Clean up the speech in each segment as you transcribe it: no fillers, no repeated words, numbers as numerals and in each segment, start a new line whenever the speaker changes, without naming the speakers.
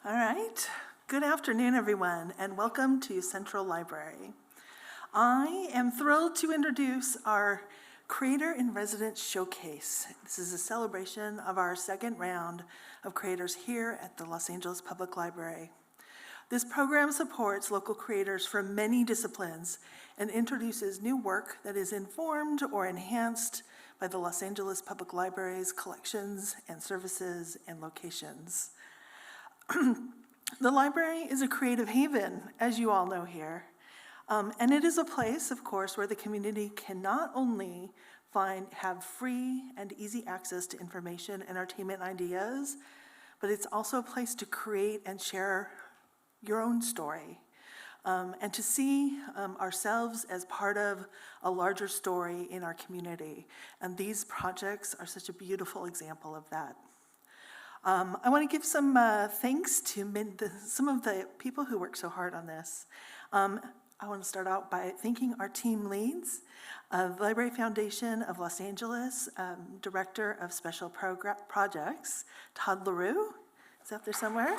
All right. Good afternoon, everyone, and welcome to Central Library. I am thrilled to introduce our Creator in Residence Showcase. This is a celebration of our second round of creators here at the Los Angeles Public Library. This program supports local creators from many disciplines and introduces new work that is informed or enhanced by the Los Angeles Public Library's collections and services and locations. The library is a creative haven, as you all know here. And it is a place, of course, where the community can not only have free and easy access to information, entertainment, ideas, but it's also a place to create and share your own story, and to see ourselves as part of a larger story in our community. And these projects are such a beautiful example of that. I want to give some thanks to some of the people who work so hard on this. I want to start out by thanking our team leads, the Library Foundation of Los Angeles, Director of Special Projects, Todd LaRue, is up there somewhere?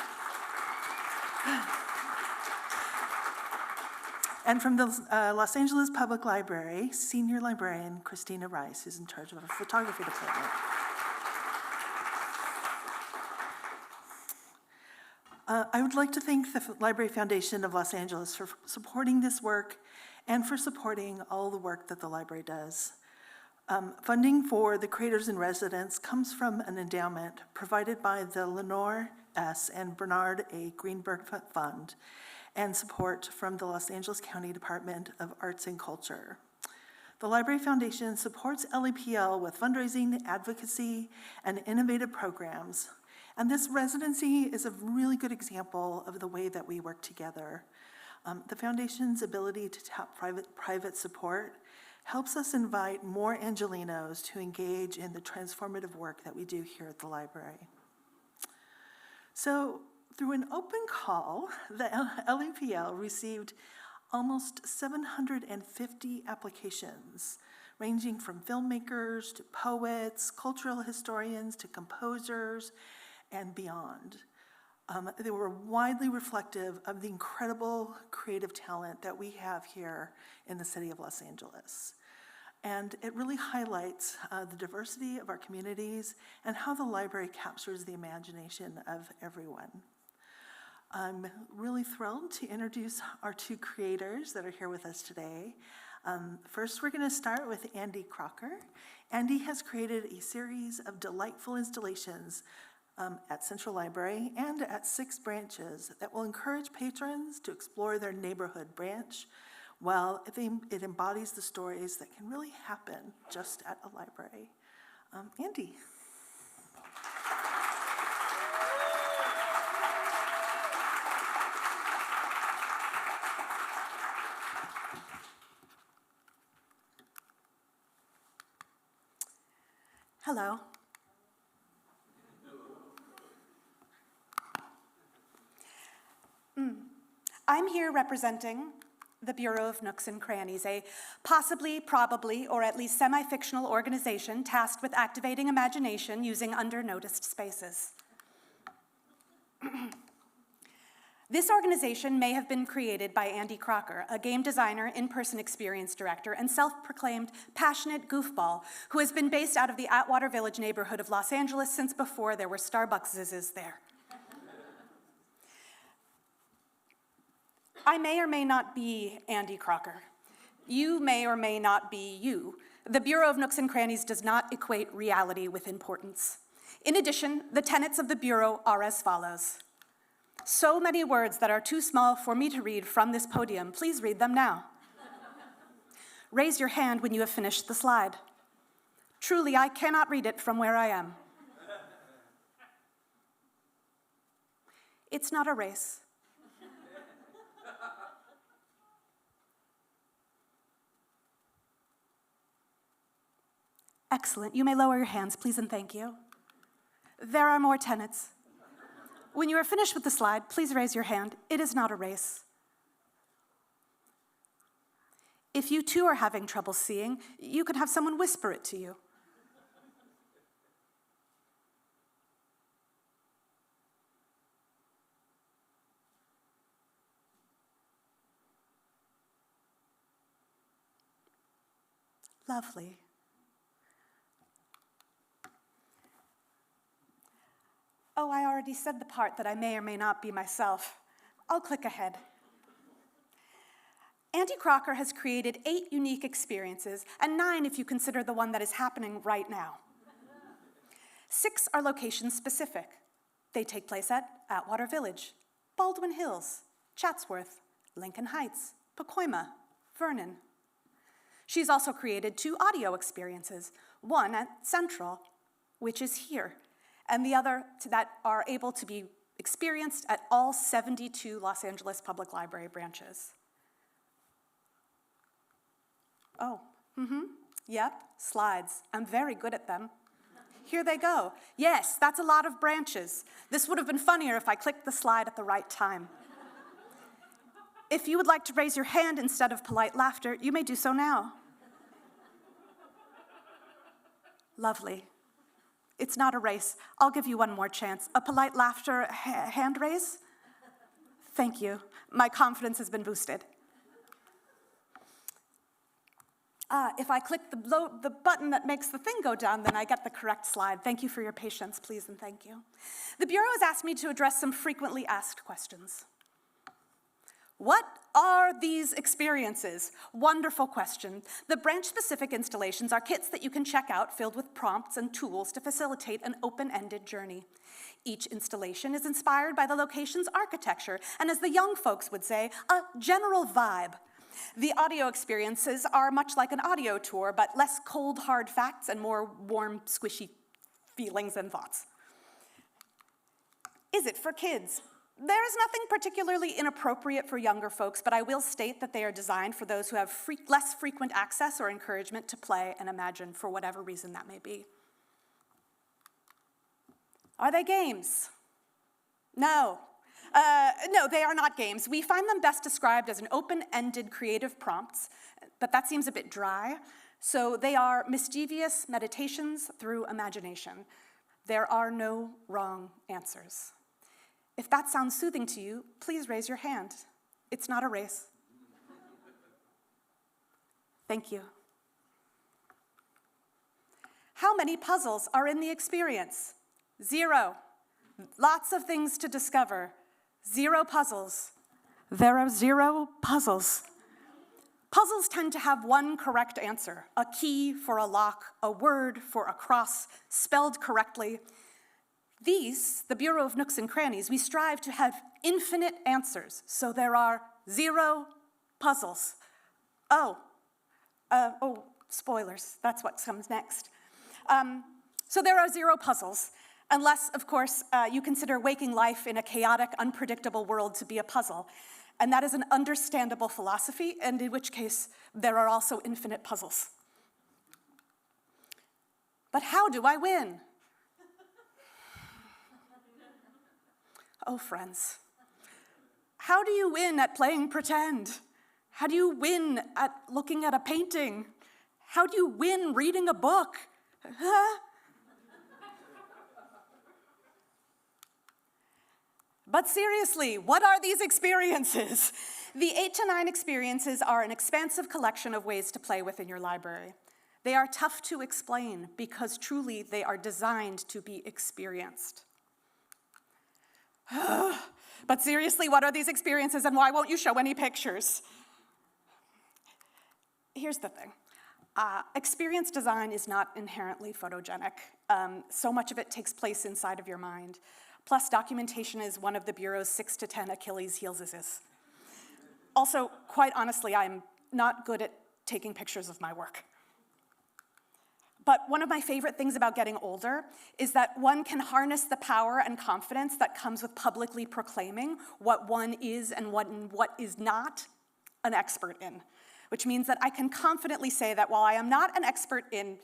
And from the Los Angeles Public Library, Senior Librarian Christina Rice, who's in charge of our photography department. I would like to thank the Library Foundation of Los Angeles for supporting this work and for supporting all the work that the library does. Funding for the Creators in Residence comes from an endowment provided by the Lenore S. and Bernard A. Greenberg Fund and support from the Los Angeles County Department of Arts and Culture. The Library Foundation supports LAPL with fundraising, advocacy, and innovative programs. And this residency is a really good example of the way that we work together. The Foundation's ability to tap private support helps us invite more Angelenos to engage in the transformative work that we do here at the library. So through an open call, the LAPL received almost 750 applications, ranging from filmmakers to poets, cultural historians to composers, and beyond. They were widely reflective of the incredible creative talent that we have here in the city of Los Angeles. And it really highlights the diversity of our communities and how the library captures the imagination of everyone. I'm really thrilled to introduce our two creators that are here with us today. First, we're going to start with Andy Crocker. Andy has created a series of delightful installations at Central Library and at 6 branches that will encourage patrons to explore their neighborhood branch while it embodies the stories that can really happen just at a library. Andy.
Hello. I'm here representing the Bureau of Nooks and Crannies, a possibly, probably, or at least semi-fictional organization tasked with activating imagination using under-noticed spaces. This organization may have been created by Andy Crocker, a game designer, in-person experience director, and self-proclaimed passionate goofball who has been based out of the Atwater Village neighborhood of Los Angeles since before there were Starbuckses there. I may or may not be Andy Crocker. You may or may not be you. The Bureau of Nooks and Crannies does not equate reality with importance. In addition, the tenets of the Bureau are as follows. So many words that are too small for me to read from this podium. Please read them now. Raise your hand when you have finished the slide. Truly, I cannot read it from where I am. It's not a race. Excellent. You may lower your hands, please, and thank you. There are more tenets. When you are finished with the slide, please raise your hand. It is not a race. If you too are having trouble seeing, you can have someone whisper it to you. Lovely. Oh, I already said the part that I may or may not be myself. I'll click ahead. Andy Crocker has created 8 unique experiences, and 9 if you consider the one that is happening right now. 6 are location-specific. They take place at Atwater Village, Baldwin Hills, Chatsworth, Lincoln Heights, Pacoima, Vernon. She's also created 2 audio experiences, one at Central, which is here, and the other that are able to be experienced at all 72 Los Angeles Public Library branches. Oh, yep, slides. I'm very good at them. Here they go. Yes, that's a lot of branches. This would have been funnier if I clicked the slide at the right time. If you would like to raise your hand instead of polite laughter, you may do so now. Lovely. It's not a race. I'll give you one more chance. A polite laughter hand raise? Thank you. My confidence has been boosted. If I click the button that makes the thing go down, then I get the correct slide. Thank you for your patience, please, and thank you. The Bureau has asked me to address some frequently asked questions. What are these experiences? Wonderful question. The branch-specific installations are kits that you can check out filled with prompts and tools to facilitate an open-ended journey. Each installation is inspired by the location's architecture and, as the young folks would say, a general vibe. The audio experiences are much like an audio tour, but less cold, hard facts and more warm, squishy feelings and thoughts. Is it for kids? There is nothing particularly inappropriate for younger folks, but I will state that they are designed for those who have less frequent access or encouragement to play and imagine for whatever reason that may be. Are they games? No. No, they are not games. We find them best described as an open-ended creative prompts, but that seems a bit dry. So they are mischievous meditations through imagination. There are no wrong answers. If that sounds soothing to you, please raise your hand. It's not a race. Thank you. How many puzzles are in the experience? 0. Lots of things to discover. 0 puzzles. There are 0 puzzles. Puzzles tend to have one correct answer, a key for a lock, a word for a cross, spelled correctly. These, the Bureau of Nooks and Crannies, we strive to have infinite answers, so there are 0 puzzles. Oh, spoilers, that's what comes next. So there are 0 puzzles, unless, of course, you consider waking life in a chaotic, unpredictable world to be a puzzle. And that is an understandable philosophy, and in which case, there are also infinite puzzles. But how do I win? Oh, friends, how do you win at playing pretend? How do you win at looking at a painting? How do you win reading a book? But seriously, what are these experiences? The 8 to 9 experiences are an expansive collection of ways to play within your library. They are tough to explain because truly they are designed to be experienced. But seriously, what are these experiences and why won't you show any pictures? Here's the thing. Experience design is not inherently photogenic. So much of it takes place inside of your mind. Plus, documentation is one of the Bureau's 6 to 10 Achilles heels. Also, quite honestly, I'm not good at taking pictures of my work. But one of my favorite things about getting older is that one can harness the power and confidence that comes with publicly proclaiming what one is and what is not an expert in, which means that I can confidently say that while I am not an expert in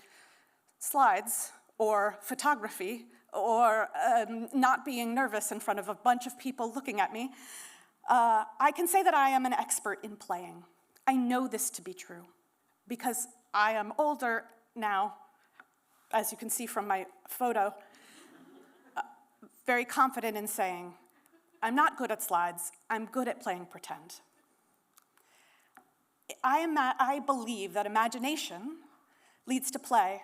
slides or photography or not being nervous in front of a bunch of people looking at me, I can say that I am an expert in playing. I know this to be true because I am older now, as you can see from my photo, very confident in saying, I'm not good at slides, I'm good at playing pretend. I believe that imagination leads to play,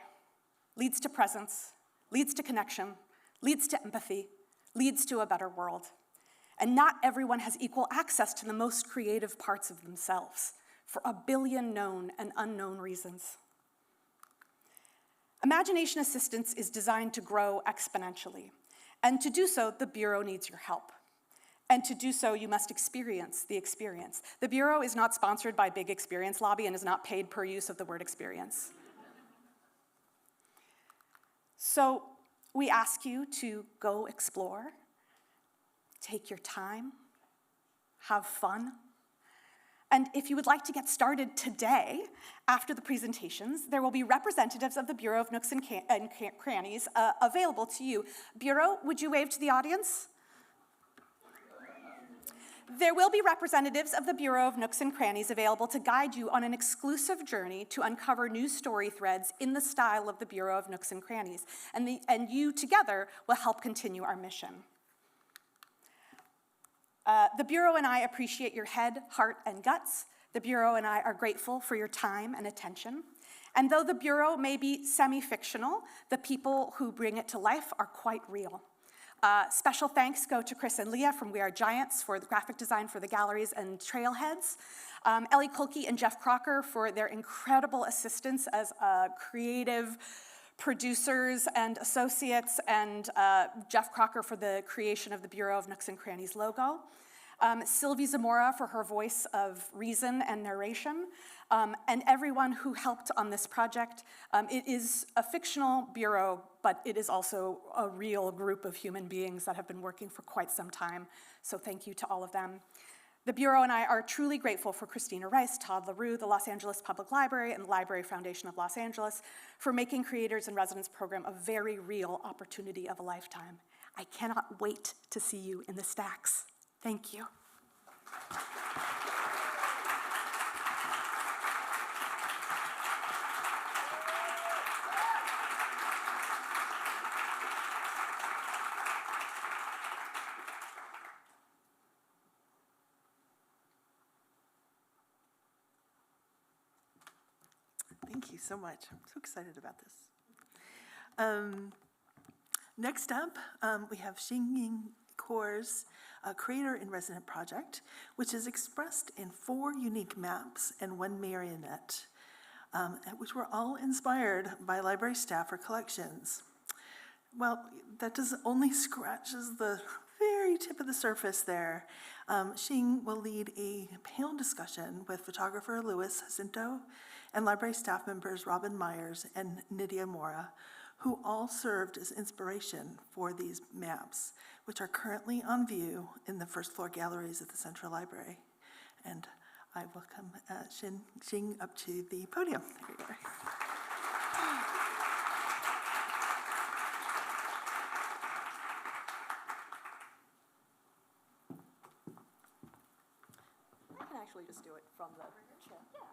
leads to presence, leads to connection, leads to empathy, leads to a better world. And not everyone has equal access to the most creative parts of themselves for a billion known and unknown reasons. Imagination assistance is designed to grow exponentially. And to do so, the Bureau needs your help. And to do so, you must experience the experience. The Bureau is not sponsored by Big Experience Lobby and is not paid per use of the word experience. So we ask you to go explore, take your time, have fun. And if you would like to get started today, after the presentations, there will be representatives of the Bureau of Nooks and Crannies available to you. Bureau, would you wave to the audience? There will be representatives of the Bureau of Nooks and Crannies available to guide you on an exclusive journey to uncover new story threads in the style of the Bureau of Nooks and Crannies. And you together will help continue our mission. The Bureau and I appreciate your head, heart, and guts. The Bureau and I are grateful for your time and attention. And though the Bureau may be semi-fictional, the people who bring it to life are quite real. Special thanks go to Chris and Leah from We Are Giants for the graphic design for the galleries and trailheads. Ellie Kulke and Jeff Crocker for their incredible assistance as creative producers and associates, and Jeff Crocker for the creation of the Bureau of Nooks and Crannies logo. Sylvie Zamora for her voice of reason and narration, and everyone who helped on this project. It is a fictional bureau, but it is also a real group of human beings that have been working for quite some time, so thank you to all of them. The Bureau and I are truly grateful for Christina Rice, Todd LaRue, the Los Angeles Public Library, and the Library Foundation of Los Angeles for making Creators in Residence program a very real opportunity of a lifetime. I cannot wait to see you in the stacks. Thank you.
Thank you so much. I'm so excited about this. Next up, we have Shing Khor's Creator in Resident project, which is expressed in 4 unique maps and 1 marionette, which were all inspired by library staff or collections. Well, that only scratches the very tip of the surface there. Shing will lead a panel discussion with photographer Louis Jacinto and library staff members Robyn Myers and Nydya Mora, who all served as inspiration for these maps, which are currently on view in the first floor galleries at the Central Library. And I welcome Shing up to the podium. There you are.
I can actually just do it from the chair. Yeah.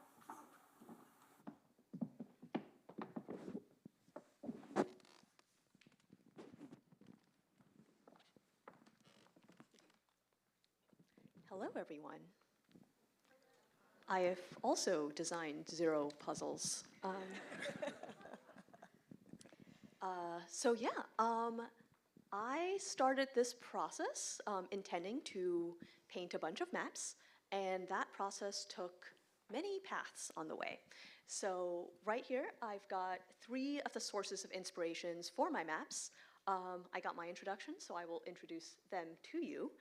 Hello, everyone. I have also designed 0 puzzles. I started this process intending to paint a bunch of maps, and that process took many paths on the way. So right here, I've got 3 of the sources of inspirations for my maps. I got my introduction, so I will introduce them to you.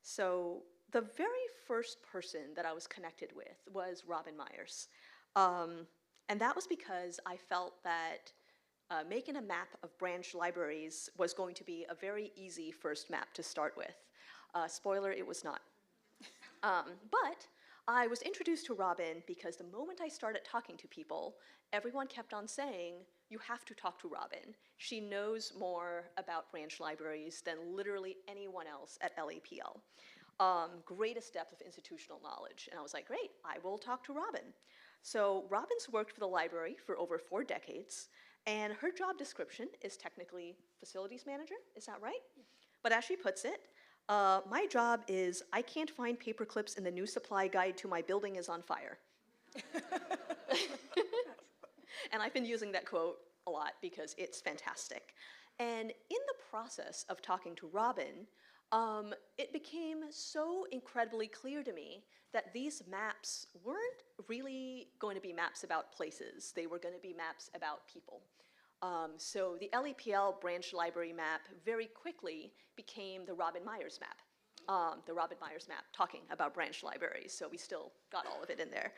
So the very first person that I was connected with was Robyn Myers. And that was because I felt that making a map of branch libraries was going to be a very easy first map to start with. Spoiler, it was not. But I was introduced to Robyn because the moment I started talking to people, everyone kept on saying, you have to talk to Robyn. She knows more about branch libraries than literally anyone else at LAPL. Greatest depth of institutional knowledge. And I was like, great, I will talk to Robyn. So Robyn's worked for the library for over 4 decades, and her job description is technically facilities manager, is that right? Yeah. But as she puts it, my job is, I can't find paper clips in the new supply guide to my building is on fire. I've been using that quote a lot because it's fantastic. And in the process of talking to Robyn, it became so incredibly clear to me that these maps weren't really going to be maps about places. They were going to be maps about people. So the LEPL branch library map very quickly became the Robyn Myers map. The Robyn Myers map talking about branch libraries, so we still got all of it in there.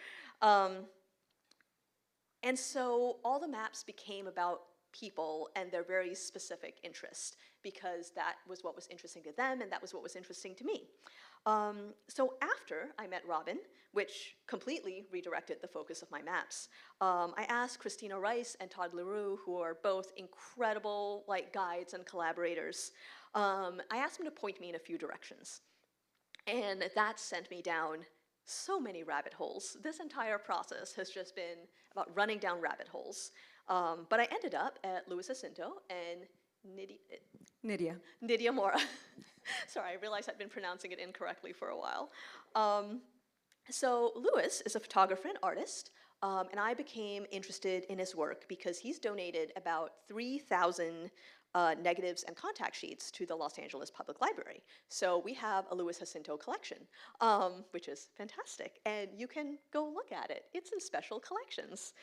And so all the maps became about people and their very specific interest, because that was what was interesting to them and that was what was interesting to me. So after I met Robyn, which completely redirected the focus of my maps, I asked Christina Rice and Todd LaRue, who are both incredible guides and collaborators, I asked them to point me in a few directions. And that sent me down so many rabbit holes. This entire process has just been about running down rabbit holes. But I ended up at Louis Jacinto and Nydya Mora. Sorry, I realized I'd been pronouncing it incorrectly for a while. So Louis is a photographer and artist, and I became interested in his work because he's donated about 3,000 negatives and contact sheets to the Los Angeles Public Library. So we have a Louis Jacinto collection, which is fantastic, and you can go look at it. It's in special collections.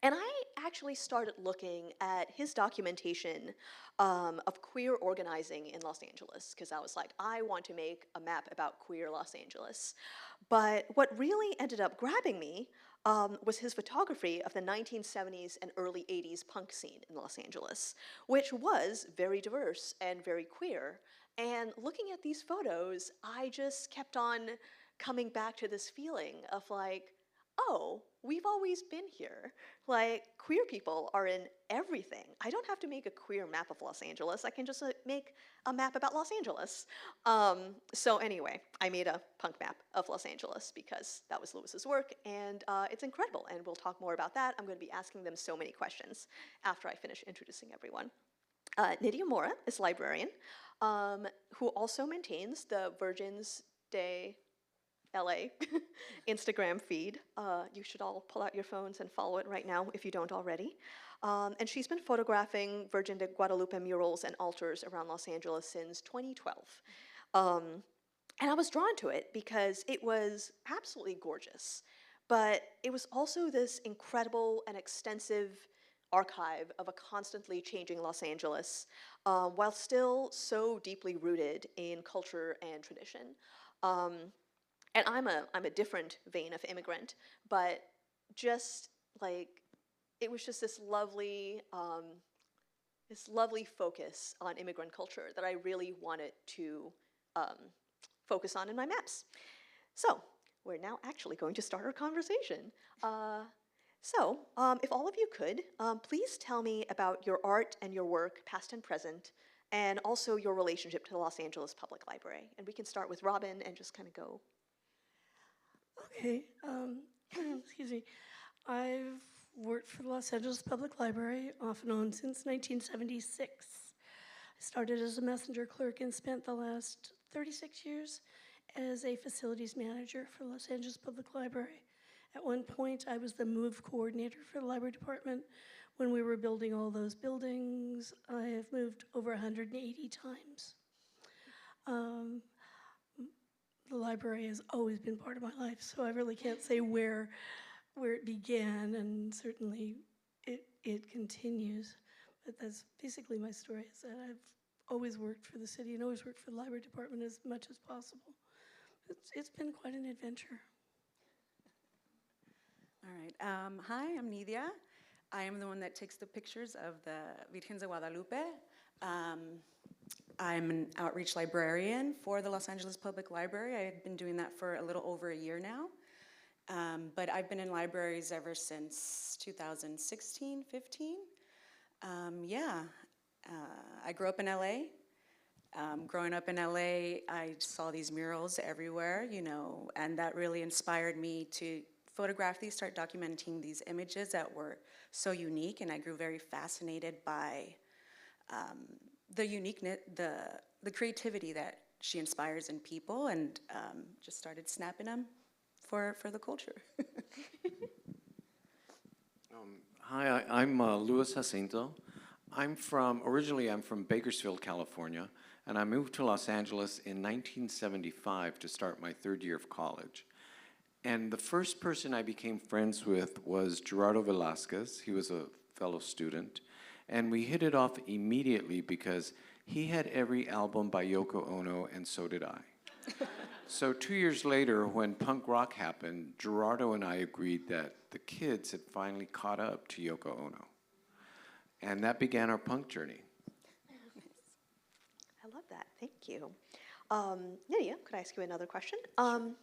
And I actually started looking at his documentation of queer organizing in Los Angeles, because I was like, I want to make a map about queer Los Angeles. But what really ended up grabbing me was his photography of the 1970s and early 80s punk scene in Los Angeles, which was very diverse and very queer. And looking at these photos, I just kept on coming back to this feeling of oh, we've always been here. Queer people are in everything. I don't have to make a queer map of Los Angeles. I can just make a map about Los Angeles. So anyway, I made a punk map of Los Angeles because that was Louis's work, and it's incredible, and we'll talk more about that. I'm going to be asking them so many questions after I finish introducing everyone. Nydya Mora is a librarian who also maintains the Virgins Day LA Instagram feed. You should all pull out your phones and follow it right now if you don't already. And she's been photographing Virgin de Guadalupe murals and altars around Los Angeles since 2012. And I was drawn to it because it was absolutely gorgeous, but it was also this incredible and extensive archive of a constantly changing Los Angeles, while still so deeply rooted in culture and tradition. And I'm a different vein of immigrant, but just it was just this lovely focus on immigrant culture that I really wanted to focus on in my maps. So we're now actually going to start our conversation. If all of you could, please tell me about your art and your work, past and present, and also your relationship to the Los Angeles Public Library. And we can start with Robyn and just kind of go.
Okay, excuse me. I've worked for the Los Angeles Public Library off and on since 1976. I started as a messenger clerk and spent the last 36 years as a facilities manager for Los Angeles Public Library. At one point, I was the move coordinator for the library department when we were building all those buildings. I have moved over 180 times. The library has always been part of my life, so I really can't say where it began, and certainly it continues. But that's basically my story, is that I've always worked for the city and always worked for the library department as much as possible. It's been quite an adventure.
All right. Hi, I'm Nydya. I am the one that takes the pictures of the Virgens de Guadalupe. I'm an outreach librarian for the Los Angeles Public Library. I've been doing that for a little over a year now. But I've been in libraries ever since 2016, 15. I grew up in LA. Growing up in LA, I saw these murals everywhere, and that really inspired me to photograph these, start documenting these images that were so unique, and I grew very fascinated by the uniqueness, the creativity that she inspires in people, and just started snapping them for the culture.
Hi, I'm Louis Jacinto. Originally I'm from Bakersfield, California, and I moved to Los Angeles in 1975 to start my third year of college. And the first person I became friends with was Gerardo Velasquez. He was a fellow student. And we hit it off immediately because he had every album by Yoko Ono, and so did I. So 2 years later, when punk rock happened, Gerardo and I agreed that the kids had finally caught up to Yoko Ono. And that began our punk journey.
I love that. Thank you. Nydya, could I ask you another question? When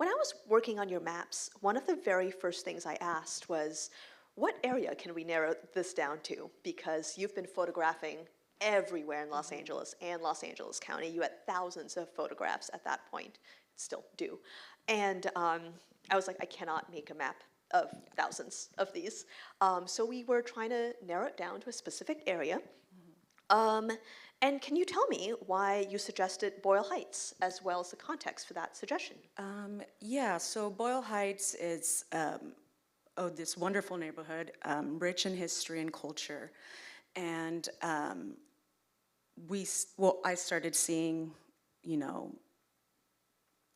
I was working on your maps, one of the very first things I asked was, what area can we narrow this down to? Because you've been photographing everywhere in Los Angeles and Los Angeles County. You had thousands of photographs at that point, still do. And I was like, I cannot make a map of thousands of these. So we were trying to narrow it down to a specific area. And can you tell me why you suggested Boyle Heights, as well as the context for that suggestion?
Yeah, so Boyle Heights is this wonderful neighborhood, rich in history and culture. And I started seeing,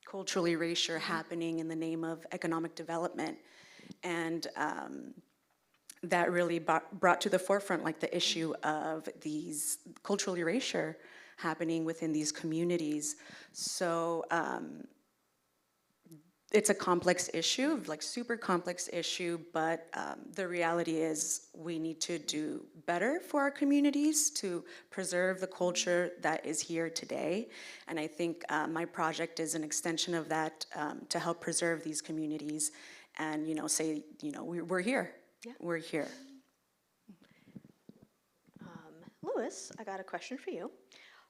cultural erasure happening in the name of economic development. And that really brought to the forefront like the issue of these cultural erasure happening within these communities. So it's a complex issue, like super complex issue, but the reality is we need to do better for our communities to preserve the culture that is here today. And I think my project is an extension of that to help preserve these communities and, we're here.
Yeah.
We're here.
Louis, I got a question for you.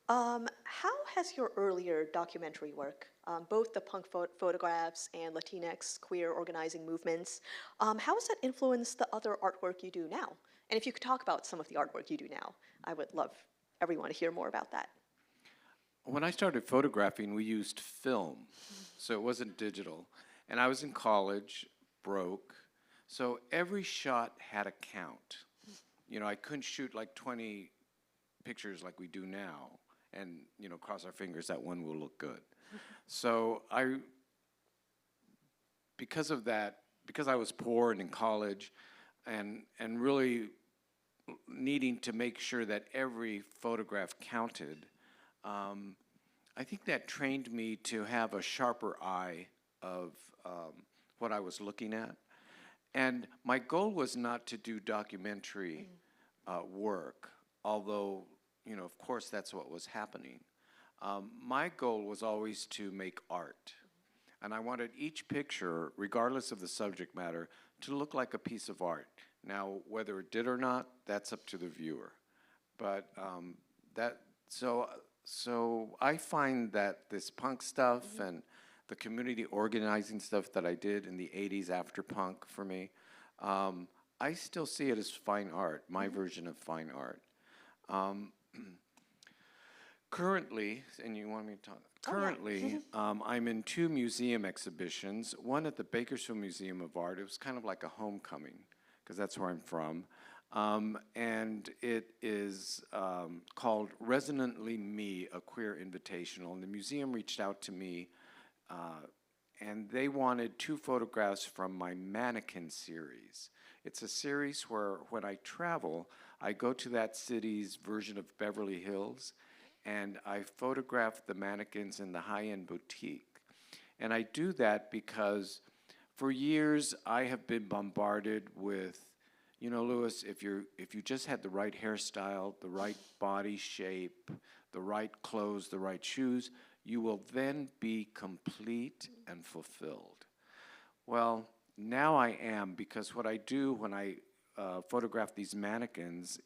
How has your earlier documentary work, both the punk photographs and Latinx queer organizing movements, how has that influenced the other artwork you do now? And if you could talk about some of the artwork you do now, I would love everyone to hear more about that.
When I started photographing, we used film, so it wasn't digital. And I was in college, broke, so every shot had a count. I couldn't shoot like 20 pictures like we do now and, cross our fingers that one will look good. So because of that, because I was poor and in college and really needing to make sure that every photograph counted, I think that trained me to have a sharper eye of what I was looking at. And my goal was not to do documentary work, although, of course that's what was happening. My goal was always to make art. And I wanted each picture, regardless of the subject matter, to look like a piece of art. Now, whether it did or not, that's up to the viewer. But so I find that this punk stuff and the community organizing stuff that I did in the 80s after punk for me, I still see it as fine art, my version of fine art. Currently, and you want me to talk? Currently, I'm in 2 museum exhibitions, one at the Bakersfield Museum of Art. It was kind of like a homecoming, because that's where I'm from. And it is called Resonantly Me, a Queer Invitational. And the museum reached out to me, and they wanted 2 photographs from my mannequin series. It's a series where when I travel, I go to that city's version of Beverly Hills, and I photograph the mannequins in the high-end boutique. And I do that because for years I have been bombarded with, Louis, if you just had the right hairstyle, the right body shape, the right clothes, the right shoes, you will then be complete and fulfilled. Well, now I am, because what I do when I photograph these mannequins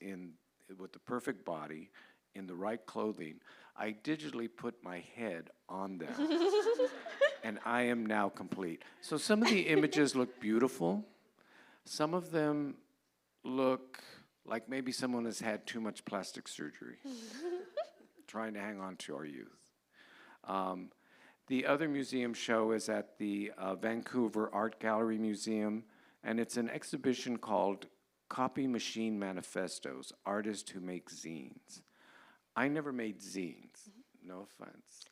with the perfect body, in the right clothing, I digitally put my head on them, and I am now complete. So some of the images look beautiful. Some of them look like maybe someone has had too much plastic surgery, trying to hang on to our youth. The other museum show is at the Vancouver Art Gallery Museum, and it's an exhibition called Copy Machine Manifestos, Artists Who Make Zines. I never made zines, no offense.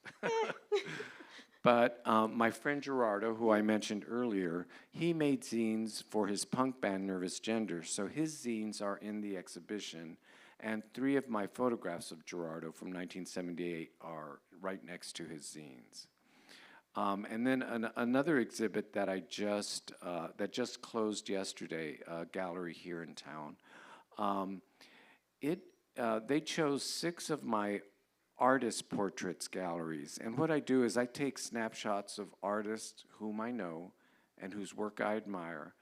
But my friend Gerardo, who I mentioned earlier, he made zines for his punk band Nervous Gender, so his zines are in the exhibition, and 3 of my photographs of Gerardo from 1978 are right next to his zines. And then another exhibit that that just closed yesterday, a gallery here in town. They chose 6 of my artist portraits galleries, and what I do is I take snapshots of artists whom I know and whose work I admire,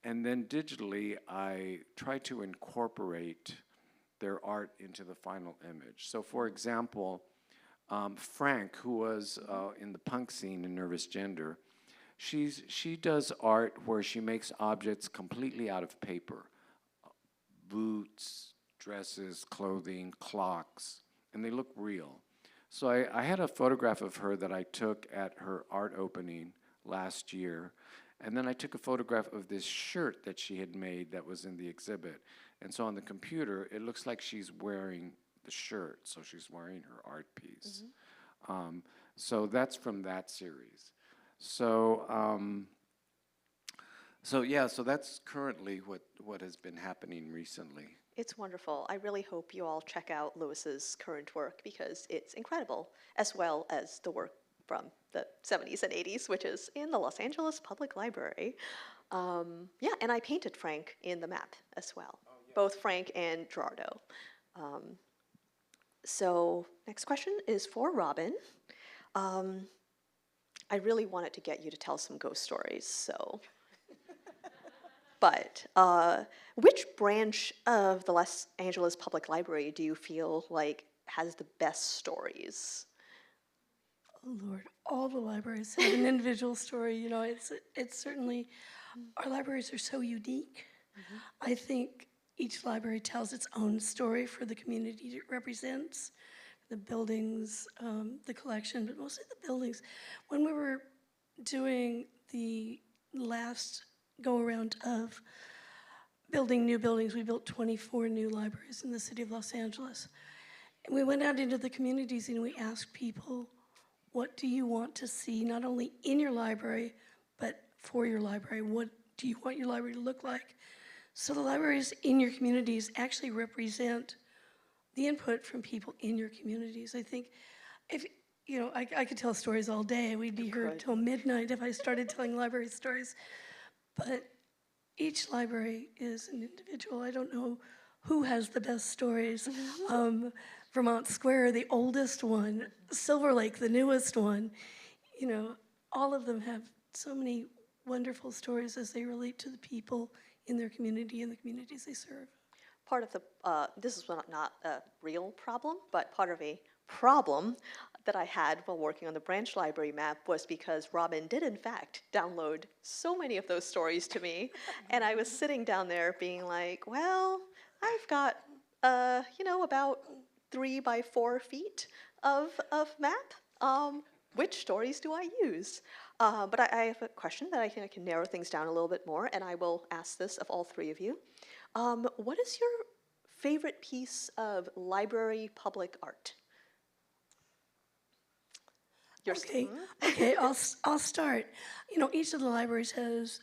and then digitally I try to incorporate their art into the final image. So for example, Frank, who was in the punk scene in Nervous Gender, she does art where she makes objects completely out of paper. Boots, dresses, clothing, clocks, and they look real. So I had a photograph of her that I took at her art opening last year, and then I took a photograph of this shirt that she had made that was in the exhibit. And so on the computer, it looks like she's wearing the shirt, so she's wearing her art piece. So that's from that series. So so that's currently what has been happening recently.
It's wonderful. I really hope you all check out Louis's current work because it's incredible, as well as the work from the 70s and 80s, which is in the Los Angeles Public Library. Yeah, and I painted Frank in the map as well, both Frank and Gerardo. So next question is for Robyn. I really wanted to get you to tell some ghost stories, so. But which branch of the Los Angeles Public Library do you feel like has the best stories?
Oh Lord, all the libraries have an individual story. You know, it's certainly, our libraries are so unique. I think each library tells its own story for the community it represents, the buildings, the collection, but mostly the buildings. When we were doing the last go-around of building new buildings, we built 24 new libraries in the city of Los Angeles. And we went out into the communities and we asked people, what do you want to see, not only in your library, but for your library? What do you want your library to look like? So the libraries in your communities actually represent the input from people in your communities. I think if, you know, I could tell stories all day. We'd be here till midnight if I started telling library stories. But each library is an individual. I don't know who has the best stories. Vermont Square, the oldest one, Silver Lake, the newest one. You know, all of them have so many wonderful stories as they relate to the people in their community and the communities they serve.
Part of the, this is not a real problem, but part of a problem that I had while working on the branch library map was because Robyn did in fact download so many of those stories to me, and I was sitting down there being like, well, I've got, you know, about 3 by 4 feet of map. Which stories do I use? But I have a question that I think I can narrow things down a little bit more, and I will ask this of all 3 of you. What is your favorite piece of library public art?
Okay, I'll start. You know, each of the libraries has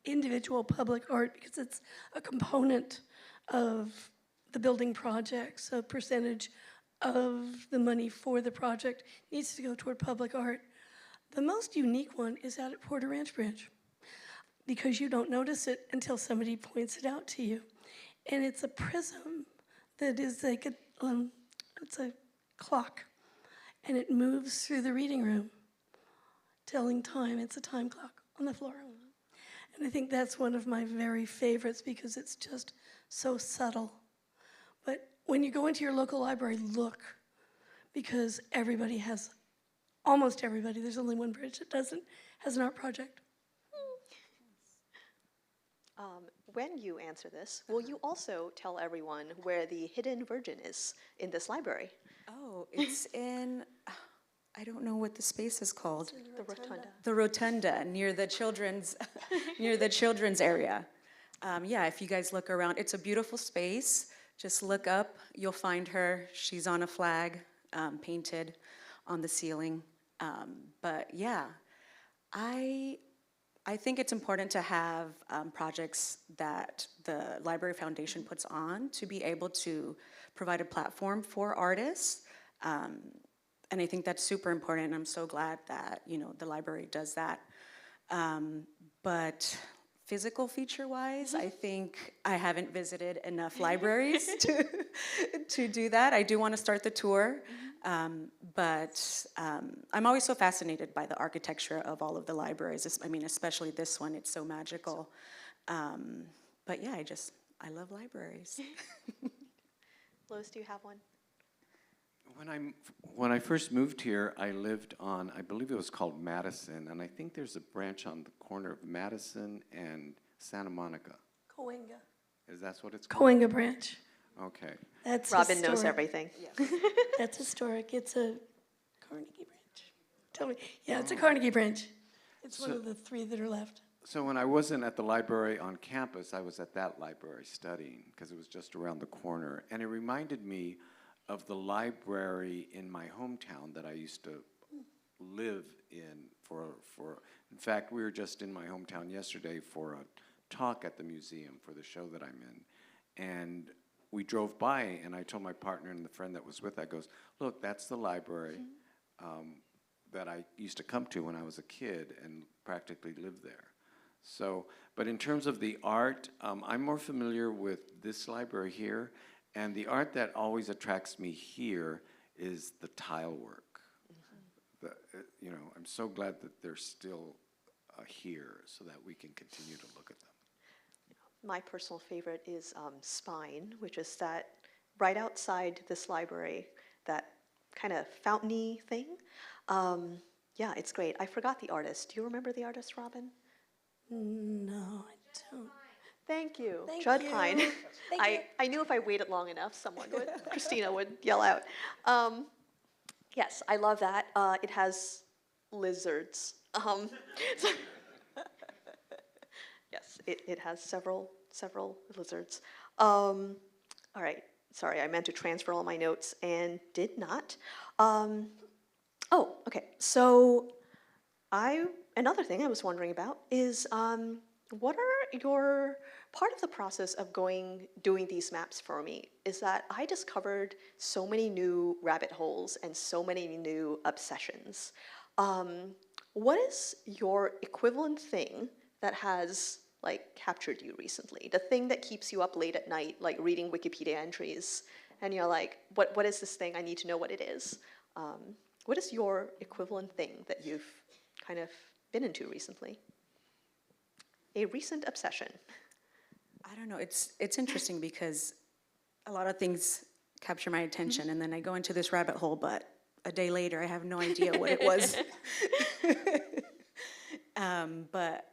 individual public art because it's a component of the building projects. A percentage of the money for the project needs to go toward public art. The most unique one is out at Porter Ranch Branch because you don't notice it until somebody points it out to you. And it's a prism that is like it's a clock. And it moves through the reading room, telling time. It's a time clock on the floor. And I think that's one of my very favorites because it's just so subtle. But when you go into your local library, look, because everybody has, almost everybody, there's only one branch that doesn't, has an art project.
When you answer this, will you also tell everyone where the Hidden Virgin is in this library?
Oh, it's in, I don't know what the space is called.
The Rotunda.
The Rotunda, near the children's, near the children's area. Yeah, if you guys look around, it's a beautiful space. Just look up, you'll find her. She's on a flag, painted on the ceiling. But yeah, I think it's important to have projects that the Library Foundation puts on to be able to provide a platform for artists. And I think that's super important, and I'm so glad that, the library does that. But physical feature-wise, I think I haven't visited enough libraries to do that. I do want to start the tour, but I'm always so fascinated by the architecture of all of the libraries. Especially this one, it's so magical. But yeah, I love libraries.
Louis, do you have one?
When I first moved here, I lived on, I believe it was called Madison, and I think there's a branch on the corner of Madison and Santa Monica.
Cahuenga.
Is that what it's called?
Cahuenga branch.
Okay.
That's
Robyn knows
historic.
everything.
That's historic. It's a Carnegie branch. Tell me. Yeah, it's a Carnegie branch. It's one of the 3 that are left.
So when I wasn't at the library on campus, I was at that library studying, because it was just around the corner. And it reminded me of the library in my hometown that I used to live in in fact, we were just in my hometown yesterday for a talk at the museum for the show that I'm in. And we drove by, and I told my partner and the friend that was with that, goes, look, that's the library that I used to come to when I was a kid and practically lived there. So, but in terms of the art, I'm more familiar with this library here, and the art that always attracts me here is the tile work. I'm so glad that they're still here so that we can continue to look at them.
My personal favorite is Spine, which is that right outside this library, that kind of fountainy thing. Yeah, it's great. I forgot the artist. Do you remember the artist, Robyn?
No, I don't.
Thank you.
Thank
Judd
you.
Pine.
Thank you.
I knew if I waited long enough, someone would, Christina would yell out. Yes, I love that. It has lizards. Yes, it has several lizards. All right, sorry, I meant to transfer all my notes and did not. Oh, okay, so another thing I was wondering about is what are your, part of the process of doing these maps for me is that I discovered so many new rabbit holes and so many new obsessions. What is your equivalent thing that has captured you recently? The thing that keeps you up late at night, reading Wikipedia entries, and you're like, what is this thing? I need to know what it is. What is your equivalent thing that you've kind of been into recently? A recent obsession.
I don't know, it's interesting because a lot of things capture my attention and then I go into this rabbit hole, but a day later I have no idea what it was. But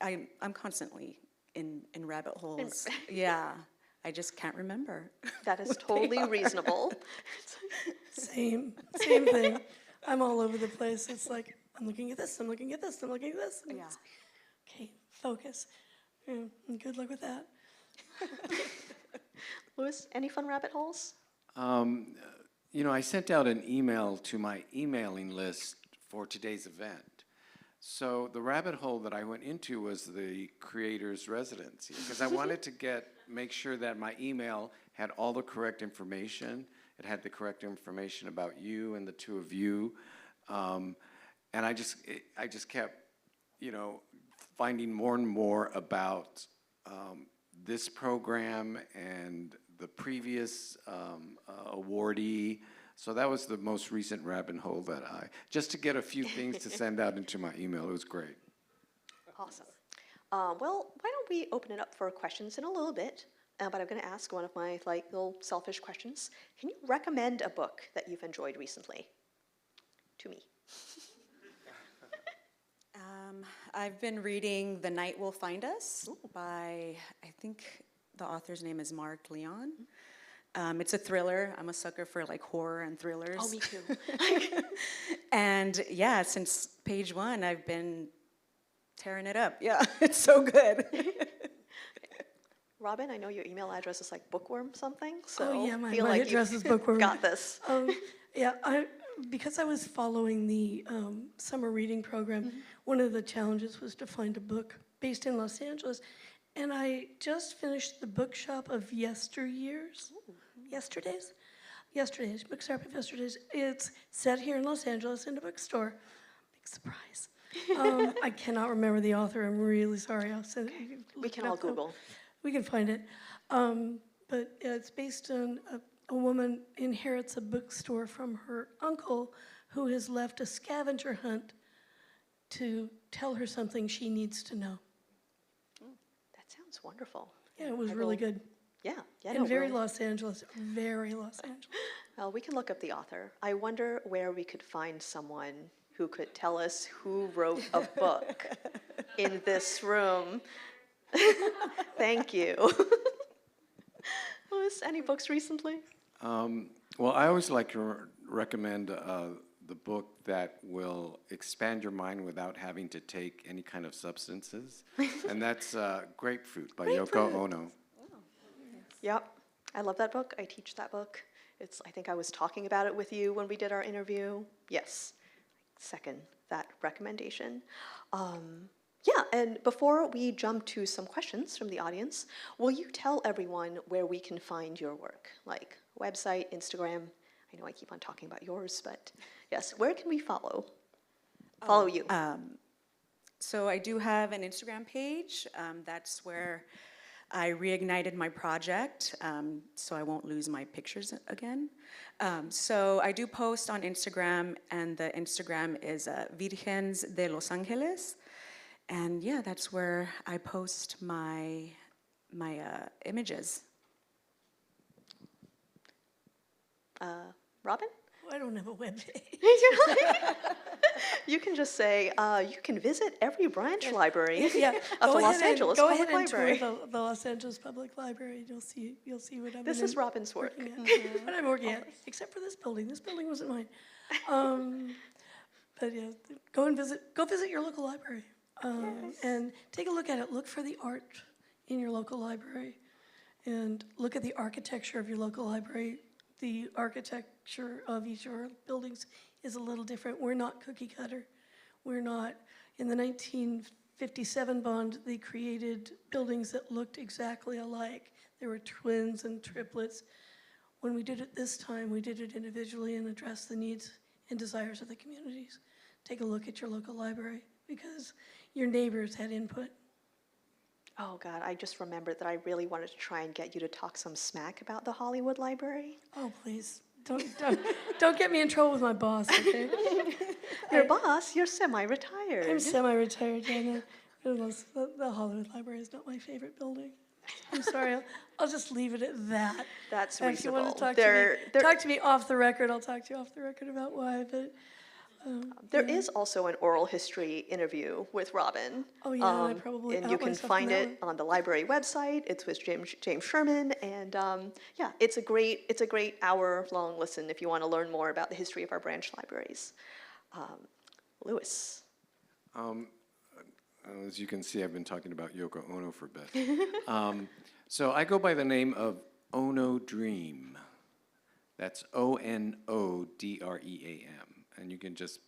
I'm constantly in rabbit holes. Yeah, I just can't remember.
That is totally reasonable.
Same thing. I'm all over the place. It's like, I'm looking at this, I'm looking at this, I'm looking at this. And
Yeah.
it's like, okay, focus. Yeah, good luck with that.
Louis, any fun rabbit holes?
I sent out an email to my emailing list for today's event. So the rabbit hole that I went into was the creator's residency, because I wanted to make sure that my email had all the correct information. It had the correct information about you and the two of you. And I just kept, finding more and more about this program and the previous awardee. So that was the most recent rabbit hole that just to get a few things to send out into my email. It was great.
Awesome. Well, why don't we open it up for questions in a little bit, but I'm going to ask one of my little selfish questions. Can you recommend a book that you've enjoyed recently to me?
I've been reading The Night Will Find Us by, I think the author's name is Mark Leon. It's a thriller. I'm a sucker for horror and thrillers.
Oh, me too.
And yeah, since page 1, I've been tearing it up. Yeah, it's so good.
Robyn, I know your email address is like bookworm something, so
Oh, yeah, my
feel like
address
you
is bookworm.
got this.
Yeah, because I was following the summer reading program, one of the challenges was to find a book based in Los Angeles. And I just finished the bookshop of yesterday's, bookshop of yesterday's. It's set here in Los Angeles in a bookstore. Big surprise. I cannot remember the author. I'm really sorry. I'll send it.
We can all Google.
We can find it. But yeah, it's based on a woman inherits a bookstore from her uncle who has left a scavenger hunt to tell her something she needs to know.
That sounds wonderful.
Yeah, it was really good.
Yeah, yeah.
And
no,
very
really.
Los Angeles, very Los Angeles.
Well, we can look up the author. I wonder where we could find someone who could tell us who wrote a book in this room. Thank you. Louis, any books recently?
Well, I always like to recommend the book that will expand your mind without having to take any kind of substances, and that's Grapefruit by Yoko Ono.
Yep, I love that book. I teach that book. I think I was talking about it with you when we did our interview. Yes, second that recommendation. Yeah, and before we jump to some questions from the audience, will you tell everyone where we can find your work? Like website, Instagram? I know I keep on talking about yours, but yes, where can we follow you?
So I do have an Instagram page. That's where I reignited my project, so I won't lose my pictures again. So I do post on Instagram, and the Instagram is Virgens de Los Angeles. And yeah, that's where I post my images.
Robyn?
I don't have a webpage.
You can just say, you can visit every branch library
Yeah,
of the
go
Los
ahead
Angeles
go
Public
ahead and
Library.
tour the Los Angeles Public Library. You'll see what I'm
This is Robyn's work.
working at. What I'm working at, except for this building. This building wasn't mine. But yeah, go visit your local library and take a look at it. Look for the art in your local library, and look at the architecture of your local library. The architecture of each of our buildings is a little different. We're not cookie cutter. We're not, in the 1957 bond, they created buildings that looked exactly alike. There were twins and triplets. When we did it this time, we did it individually and addressed the needs and desires of the communities. Take a look at your local library because your neighbors had input.
Oh God, I just remembered that I really wanted to try and get you to talk some smack about the Hollywood Library.
Oh, please, don't get me in trouble with my boss, okay?
Your boss, you're semi-retired.
I'm semi-retired, and the Hollywood Library is not my favorite building. I'm sorry, I'll just leave it at that.
That's
And if you want
reasonable.
to talk to me off the record, I'll talk to you off the record about why, but
There is also an oral history interview with Robyn.
Oh, yeah, and I probably
and
out
you can
myself
find
in that
it on the library website. It's with James Sherman, and yeah, it's a great hour-long listen if you want to learn more about the history of our branch libraries. Louis.
As you can see, I've been talking about Yoko Ono for a bit. So I go by the name of Ono Dream. That's ONODREAM. And you can just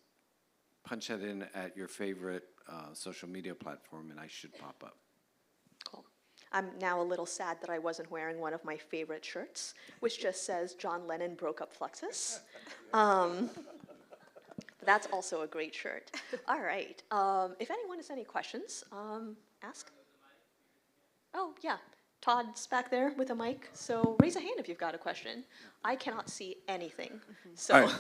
punch that in at your favorite social media platform, and I should pop up.
Cool. I'm now a little sad that I wasn't wearing one of my favorite shirts, which just says John Lennon broke up Fluxus. That's also a great shirt. All right. If anyone has any questions, ask. Oh, yeah. Todd's back there with a mic, so raise a hand if you've got a question. I cannot see anything, so.
Hi.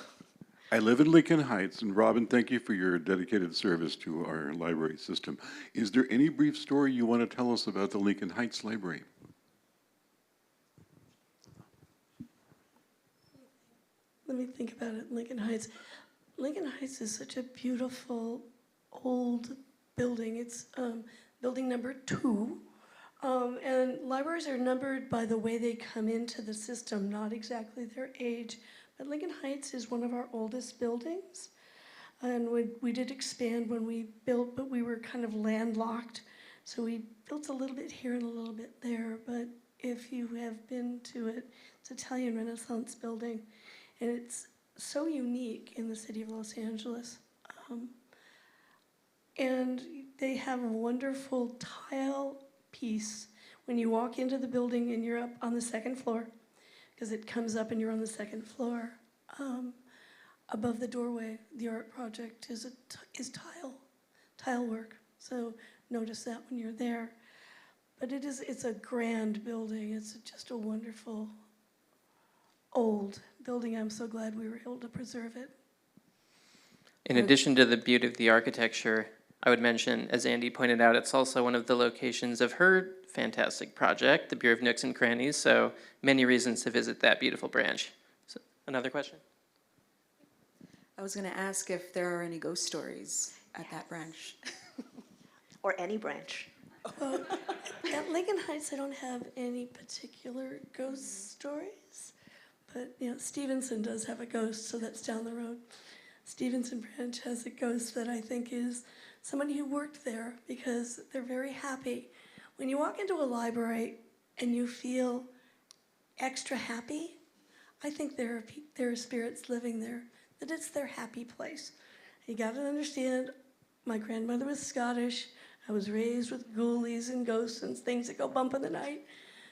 I live in Lincoln Heights, and Robyn, thank you for your dedicated service to our library system. Is there any brief story you want to tell us about the Lincoln Heights Library?
let me think about it, Lincoln Heights. Lincoln Heights is such a beautiful old building. It's building number 2. And libraries are numbered by the way they come into the system, not exactly their age. But Lincoln Heights is one of our oldest buildings. And we did expand when we built, but we were kind of landlocked So we built a little bit here and a little bit there, but if you have been to it, it's an Italian Renaissance building, and it's so unique in the city of Los Angeles. And they have a wonderful tile piece when you walk into the building and you're up on the second floor, because it comes up and you're on the second floor. Above the doorway, the art project is tile work. So notice that when you're there. But it's a grand building. It's just a wonderful old building. I'm so glad we were able to preserve it.
In addition to the beauty of the architecture, I would mention, as Andy pointed out, it's also one of the locations of her fantastic project, the Bureau of Nooks and Crannies, so many reasons to visit that beautiful branch. So, another question?
I was going to ask if there are any ghost stories at that branch.
Or any branch.
Well, at Lincoln Heights, I don't have any particular ghost stories, but Stevenson does have a ghost, so that's down the road. Stevenson Branch has a ghost that I think is someone who worked there, because they're very happy. When you walk into a library and you feel extra happy, I think there are spirits living there, that it's their happy place. You got to understand, my grandmother was Scottish. I was raised with ghoulies and ghosts and things that go bump in the night.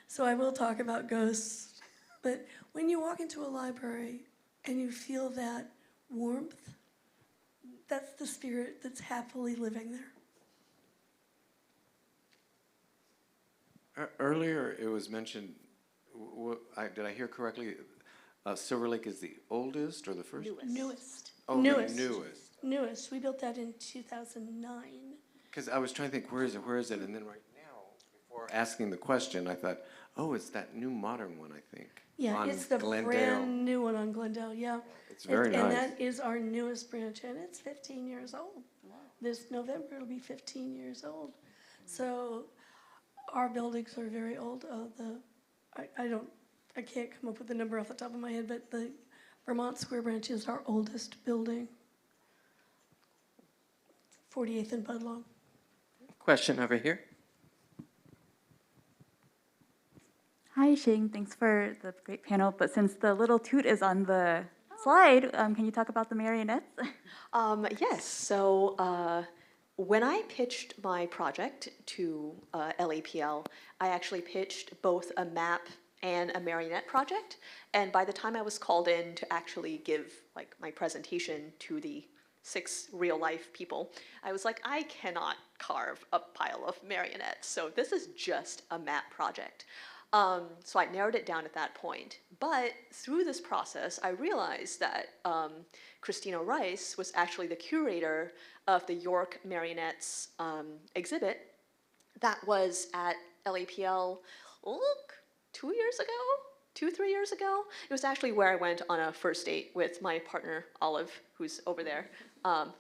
So I will talk about ghosts. But when you walk into a library and you feel that warmth, that's the spirit that's happily living there.
Earlier, it was mentioned, did I hear correctly, Silver Lake is the oldest or the first?
Newest.
Oh,
Newest.
the newest.
Newest. We built that in 2009.
Because I was trying to think, where is it? And then right now, before asking the question, I thought, oh, it's that new modern one, I think.
Yeah,
on
it's the
Glendale.
brand new one on Glendale, yeah.
It's very nice.
And that is our newest branch, and it's 15 years old. This November, it'll be 15 years old. So our buildings are very old. I can't come up with the number off the top of my head, but the Vermont Square branch is our oldest building. 48th and Budlong.
Question over here.
Hi, Shing. Thanks for the great panel. But since the little toot is on the slide, can you talk about the marionettes?
Yes, so when I pitched my project to LAPL, I actually pitched both a map and a marionette project. And by the time I was called in to actually give my presentation to the 6 real-life people, I was like, I cannot carve a pile of marionettes, so this is just a map project. So I narrowed it down at that point. But through this process, I realized that Christina Rice was actually the curator of the York Marionettes exhibit that was at LAPL, 2 years ago? 2-3 years ago? It was actually where I went on a first date with my partner, Olive, who's over there.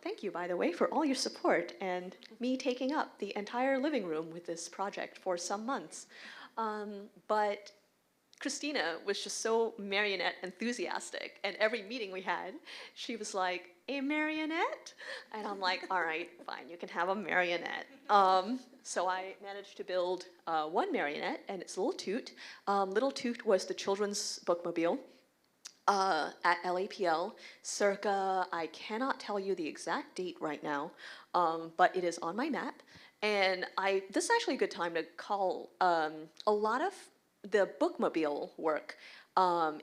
Thank you, by the way, for all your support and me taking up the entire living room with this project for some months. But Christina was just so marionette enthusiastic, and every meeting we had, she was like, a marionette? And I'm like, all right, fine, you can have a marionette. So I managed to build one marionette, and it's Little Toot. Little Toot was the children's bookmobile at LAPL, circa, I cannot tell you the exact date right now, but it is on my map. And this is actually a good time to call, a lot of the bookmobile work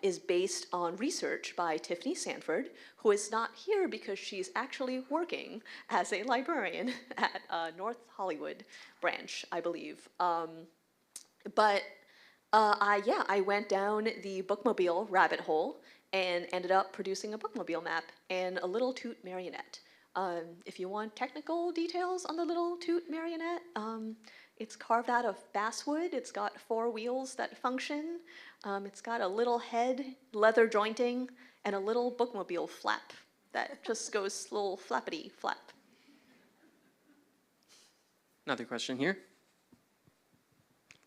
is based on research by Tiffany Sanford, who is not here because she's actually working as a librarian at North Hollywood branch, I believe. I went down the bookmobile rabbit hole and ended up producing a bookmobile map and a Little Toot marionette. If you want technical details on the Little Toot marionette, it's carved out of basswood. It's got 4 wheels that function. It's got a little head, leather jointing, and a little bookmobile flap that just goes little flappity flap.
Another question here.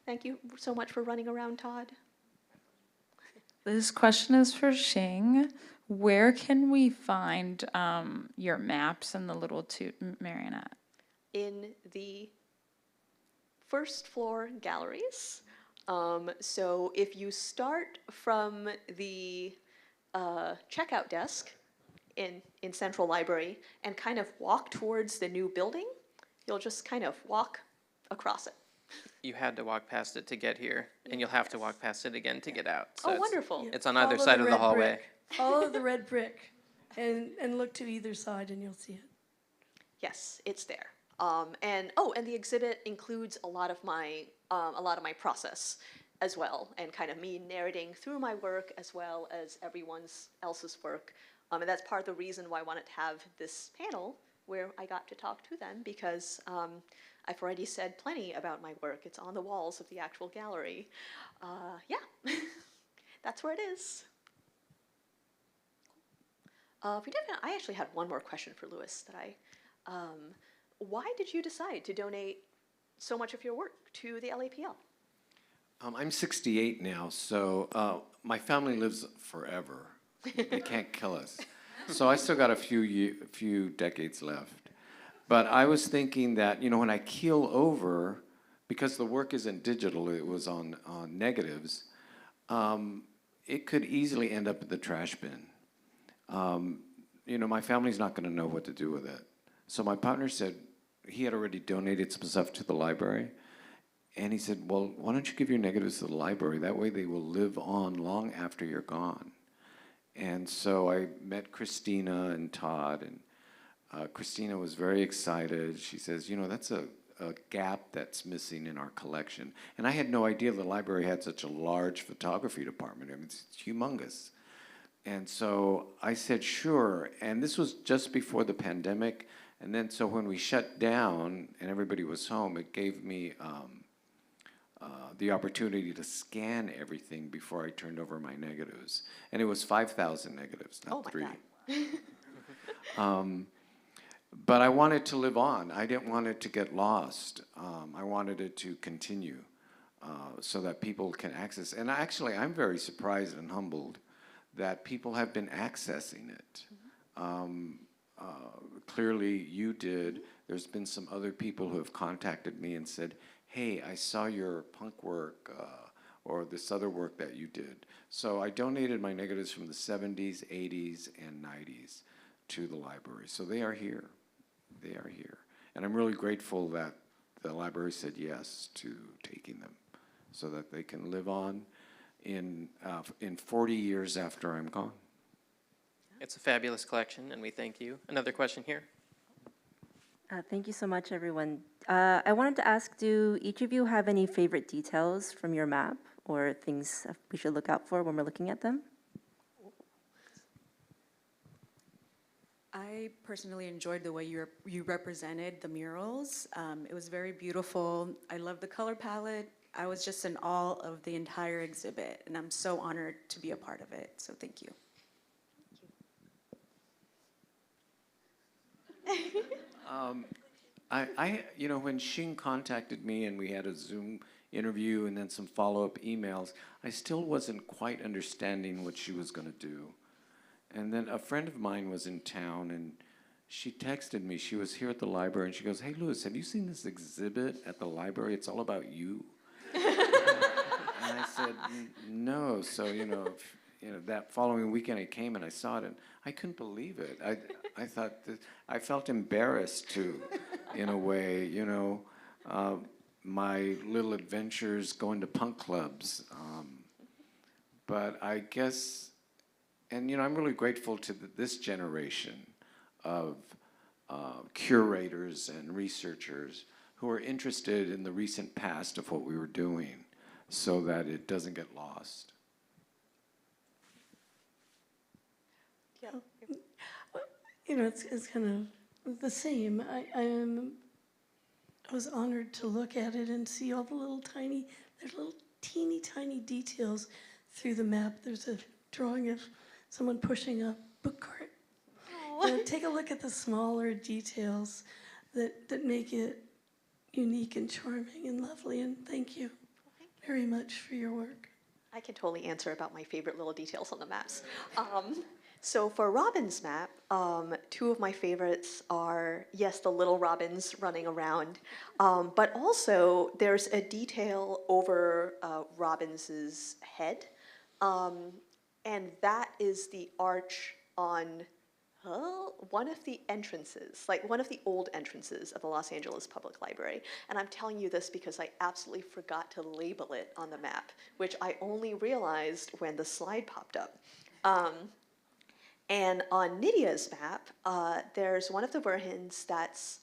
Thank you so much for running around, Todd.
This question is for Shing. Where can we find your maps and the Little Toot marionette?
In the first floor galleries. So if you start from the checkout desk in Central Library and kind of walk towards the new building, you'll just kind of walk across it.
You had to walk past it to get here, and you'll have to walk past it again to get out. So
Oh,
it's-
wonderful.
It's on either
Follow
side of the
red
hallway.
brick. Follow the red brick and look to either side and you'll see it.
Yes, it's there. And the exhibit includes a lot of my process as well, and kind of me narrating through my work as well as everyone else's work. And that's part of the reason why I wanted to have this panel where I got to talk to them, because I've already said plenty about my work. It's on the walls of the actual gallery. Yeah, that's where it is. I actually had one more question for Louis that why did you decide to donate so much of your work to the LAPL?
I'm 68 now, so my family lives forever. They can't kill us. So I still got a few decades left. But I was thinking that, when I keel over, because the work isn't digital, it was on negatives, it could easily end up in the trash bin. My family's not going to know what to do with it. So my partner said he had already donated some stuff to the library. And he said, well, why don't you give your negatives to the library? That way they will live on long after you're gone. And so I met Christina and Todd, and Christina was very excited. She says, that's a gap that's missing in our collection. And I had no idea the library had such a large photography department. I mean, it's humongous. And so I said, sure. And this was just before the pandemic. And then so when we shut down and everybody was home, it gave me the opportunity to scan everything before I turned over my negatives. And it was 5,000 negatives, not 3. But I wanted to live on. I didn't want it to get lost. I wanted it to continue so that people can access. And actually, I'm very surprised and humbled that people have been accessing it. Clearly, you did. There's been some other people who have contacted me and said, hey, I saw your punk work or this other work that you did. So I donated my negatives from the 70s, 80s, and 90s to the library. So they are here. They are here. And I'm really grateful that the library said yes to taking them so that they can live on in 40 years after I'm gone.
It's a fabulous collection, and we thank you. Another question here.
Thank you so much, everyone. I wanted to ask, do each of you have any favorite details from your map or things we should look out for when we're looking at them?
I personally enjoyed the way you represented the murals. It was very beautiful. I love the color palette. I was just in awe of the entire exhibit, and I'm so honored to be a part of it, so thank you.
When Shing contacted me and we had a Zoom interview and then some follow-up emails, I still wasn't quite understanding what she was going to do. And then a friend of mine was in town, and she texted me. She was here at the library, and she goes, hey, Louis, have you seen this exhibit at the library? It's all about you. And I said, no. So, that following weekend I came and I saw it, and I couldn't believe it. I thought that I felt embarrassed too, in a way, my little adventures going to punk clubs. But I guess, and I'm really grateful to this generation of curators and researchers who are interested in the recent past of what we were doing so that it doesn't get lost.
It's kind of the same. I was honored to look at it and see all the little teeny tiny details through the map. There's a drawing of someone pushing a book cart. Take a look at the smaller details that make it unique and charming and lovely, and thank you very much for your work.
I can totally answer about my favorite little details on the maps. So for Robyn's map, two of my favorites are, yes, the little robins running around, but also there's a detail over Robin's head, and that is the arch on one of the entrances, like one of the old entrances of the Los Angeles Public Library. And I'm telling you this because I absolutely forgot to label it on the map, which I only realized when the slide popped up. And on Nydya's map, there's one of the versions that's,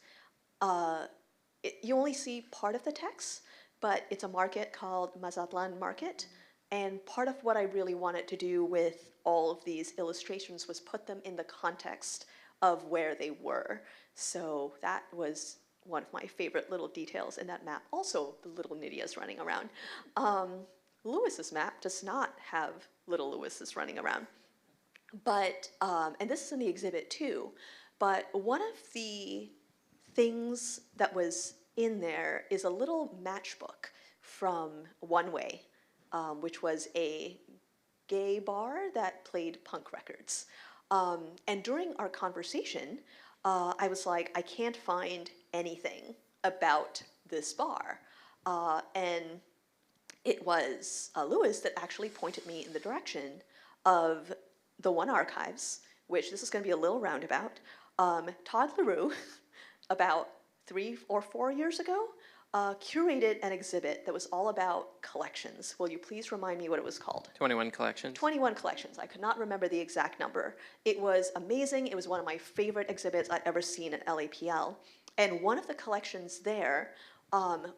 you only see part of the text, but it's a market called Mazatlan Market. And part of what I really wanted to do with all of these illustrations was put them in the context of where they were. So that was one of my favorite little details in that map. Also, the little Nydyas running around. Louis's map does not have little Louis's running around. But, and this is in the exhibit too, but one of the things that was in there is a little matchbook from One Way, which was a gay bar that played punk records. And during our conversation, I was like, I can't find anything about this bar. And it was Louis that actually pointed me in the direction of the One Archives, which this is going to be a little roundabout. Todd LaRue, about 3 or 4 years ago, curated an exhibit that was all about collections. Will you please remind me what it was called?
21 Collections.
21 Collections. I could not remember the exact number. It was amazing. It was one of my favorite exhibits I'd ever seen at LAPL. And one of the collections there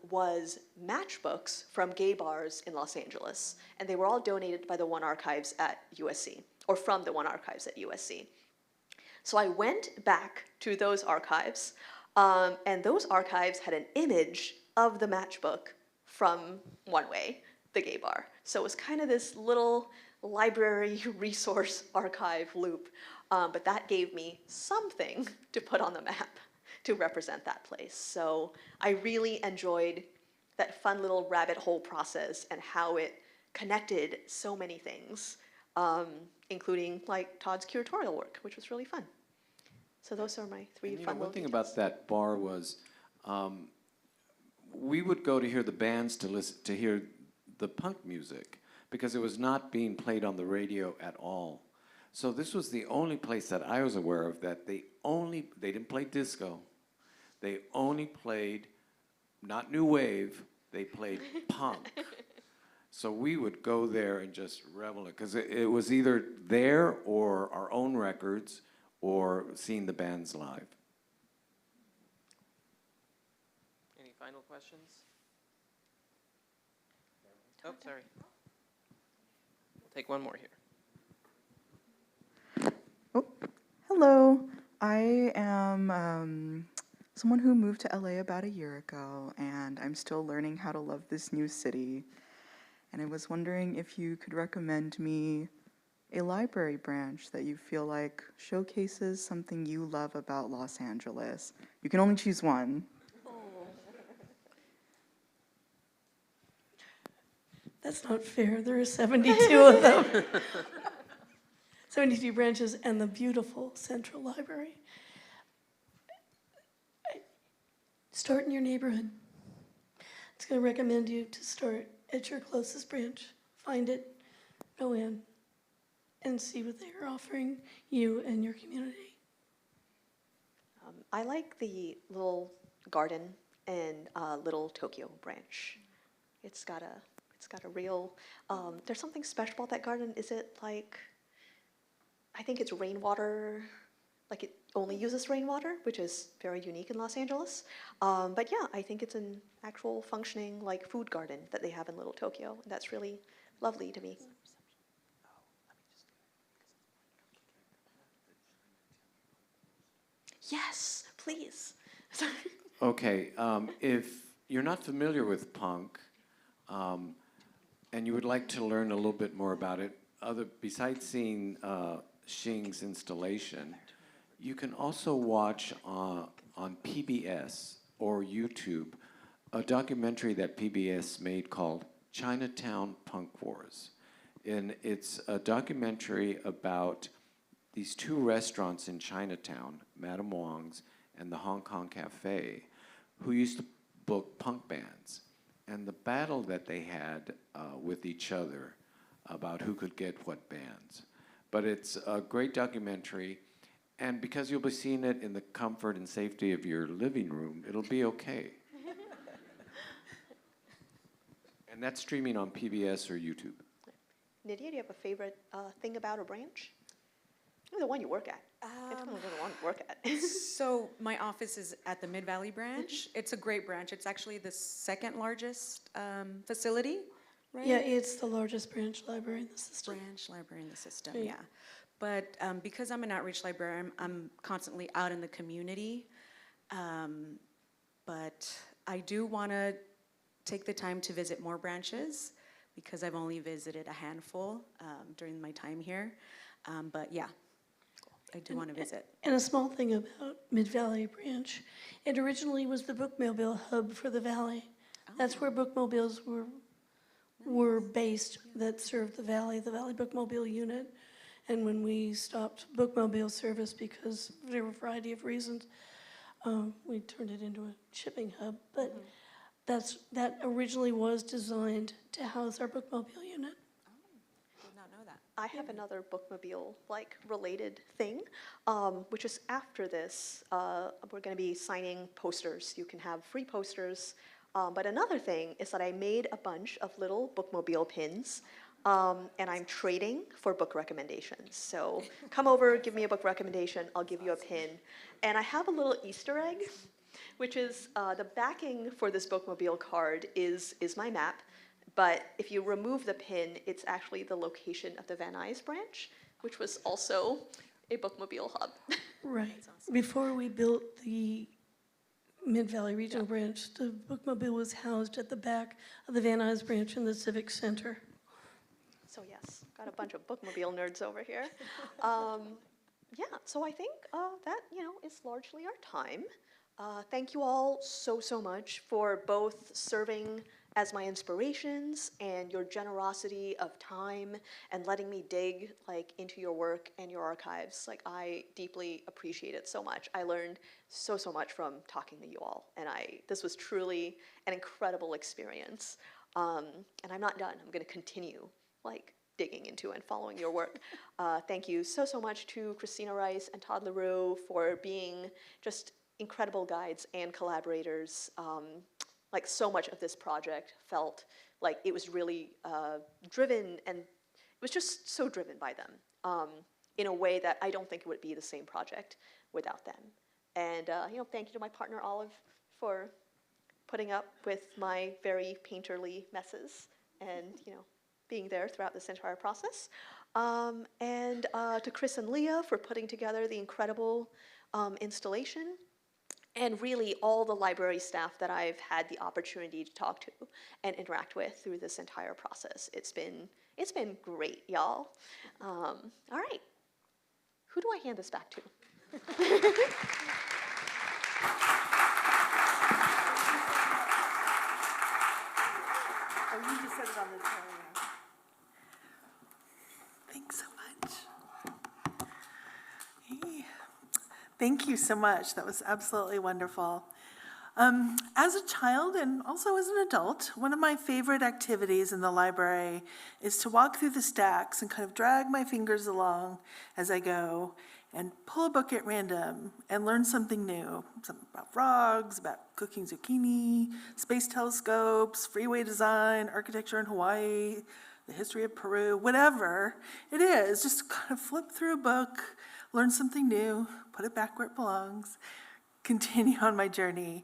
was matchbooks from gay bars in Los Angeles. And they were all donated by the One Archives at USC, or from the One Archives at USC. So I went back to those archives, and those archives had an image of the matchbook from One Way, the gay bar. So it was kind of this little library resource archive loop, but that gave me something to put on the map to represent that place. So I really enjoyed that fun little rabbit hole process and how it connected so many things, including like Todd's curatorial work, which was really fun. So those are my three fun little
One thing
details.
about that bar was we would go to hear the bands to hear the punk music because it was not being played on the radio at all. So this was the only place that I was aware of that they didn't play disco. They only played, not new wave, they played punk. So we would go there and just revel it, because it was either there or our own records or seeing the bands live.
Any final questions? Oh, sorry. We'll take one more here.
Oh, hello. I am someone who moved to LA about a year ago, and I'm still learning how to love this new city. And I was wondering if you could recommend me a library branch that you feel like showcases something you love about Los Angeles. You can only choose one.
That's not fair. There are 72 of them. 72 branches and the beautiful Central Library. Start in your neighborhood. It's going to recommend you to start at your closest branch. Find it, go in, and see what they are offering you and your community.
I like the little garden and Little Tokyo branch. It's got a real, there's something special about that garden. Is it like, I think it's rainwater, like it only uses rainwater, which is very unique in Los Angeles. But yeah, I think it's an actual functioning like food garden that they have in Little Tokyo. That's really lovely to me. Yes, please.
Okay, if you're not familiar with punk, and you would like to learn a little bit more about it, besides seeing Shing's installation, you can also watch on PBS or YouTube a documentary that PBS made called Chinatown Punk Wars. And it's a documentary about these two restaurants in Chinatown, Madame Wong's and the Hong Kong Cafe, who used to book punk bands. And the battle that they had with each other about who could get what bands. But it's a great documentary, and because you'll be seeing it in the comfort and safety of your living room, it'll be okay. And that's streaming on PBS or YouTube.
Nydya, do you have a favorite thing about a branch? The one you work at. Tell me the one you work at.
So my office is at the Mid-Valley branch. It's a great branch. It's actually the second largest facility, right?
Yeah, it's the largest branch library in the system.
Branch library in the system,
Right.
yeah. But because I'm an outreach librarian, I'm constantly out in the community. But I do want to take the time to visit more branches because I've only visited a handful during my time here. But yeah, I do want to visit.
And a small thing about Mid-Valley Branch, it originally was the bookmobile hub for the valley. That's where bookmobiles were based that served the Valley Bookmobile Unit. And when we stopped bookmobile service because there were a variety of reasons, we turned it into a shipping hub. But that originally was designed to house our bookmobile unit.
Did not know that.
I have another bookmobile-like related thing, which is after this, we're going to be signing posters. You can have free posters. But another thing is that I made a bunch of little bookmobile pins, and I'm trading for book recommendations. So come over, give me a book recommendation, I'll give you a pin. And I have a little Easter egg, which is the backing for this bookmobile card is my map. But if you remove the pin, it's actually the location of the Van Nuys branch, which was also a bookmobile hub.
Right. Before we built the Mid-Valley Regional Branch, the bookmobile was housed at the back of the Van Nuys branch in the Civic Center.
So yes, got a bunch of bookmobile nerds over here. Yeah, so I think that, is largely our time. Thank you all so much for both serving as my inspirations and your generosity of time and letting me dig into your work and your archives. I deeply appreciate it so much. I learned so much from talking to you all, and this was truly an incredible experience. And I'm not done. I'm going to continue digging into and following your work. Thank you so much to Christina Rice and Todd LaRue for being just incredible guides and collaborators. So much of this project felt like it was really driven, and it was just so driven by them in a way that I don't think it would be the same project without them. And thank you to my partner Olive for putting up with my very painterly messes and being there throughout this entire process. And to Chris and Leah for putting together the incredible installation. And really all the library staff that I've had the opportunity to talk to and interact with through this entire process. It's been great, y'all. All right, who do I hand this back to?
Oh, you just said it on this area. Thanks so much. Hey. Thank you so much. That was absolutely wonderful. As a child and also as an adult, one of my favorite activities in the library is to walk through the stacks and kind of drag my fingers along as I go and pull a book at random and learn something new. Something about frogs, about cooking zucchini, space telescopes, freeway design, architecture in Hawaii, the history of Peru, whatever it is. Just kind of flip through a book, learn something new, put it back where it belongs, continue on my journey.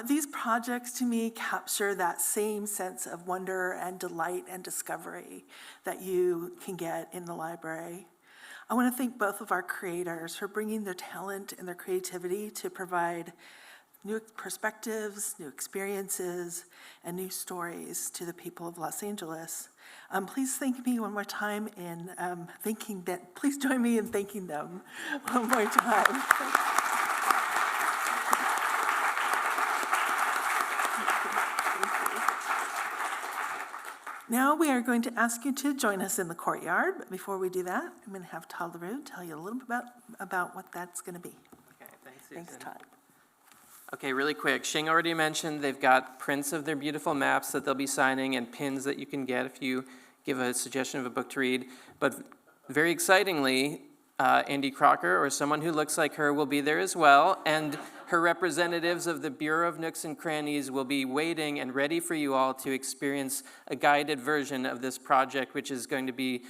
These projects to me capture that same sense of wonder and delight and discovery that you can get in the library. I want to thank both of our creators for bringing their talent and their creativity to provide new perspectives, new experiences, and new stories to the people of Los Angeles. Please thank me one more time in thanking them. Please join me in thanking them one more time. Now we are going to ask you to join us in the courtyard, but before we do that, I'm going to have Todd LaRue tell you a little bit about what that's going to be.
Okay, thanks,
Thanks,
Susan.
Todd.
Okay, really quick. Shing already mentioned they've got prints of their beautiful maps that they'll be signing and pins that you can get if you give a suggestion of a book to read. But very excitingly, Andy Crocker, or someone who looks like her, will be there as well. And her representatives of the Bureau of Nooks and Crannies will be waiting and ready for you all to experience a guided version of this project, which is going to be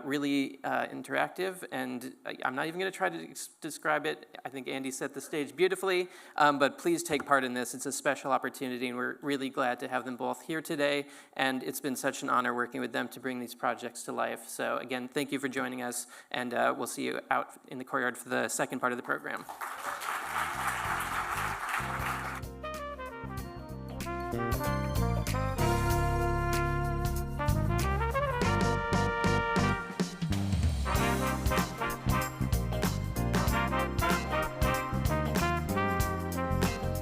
really interactive. And I'm not even going to try to describe it. I think Andy set the stage beautifully. But please take part in this. It's a special opportunity, and we're really glad to have them both here today. And it's been such an honor working with them to bring these projects to life. So again, thank you for joining us, and we'll see you out in the courtyard for the second part of the program.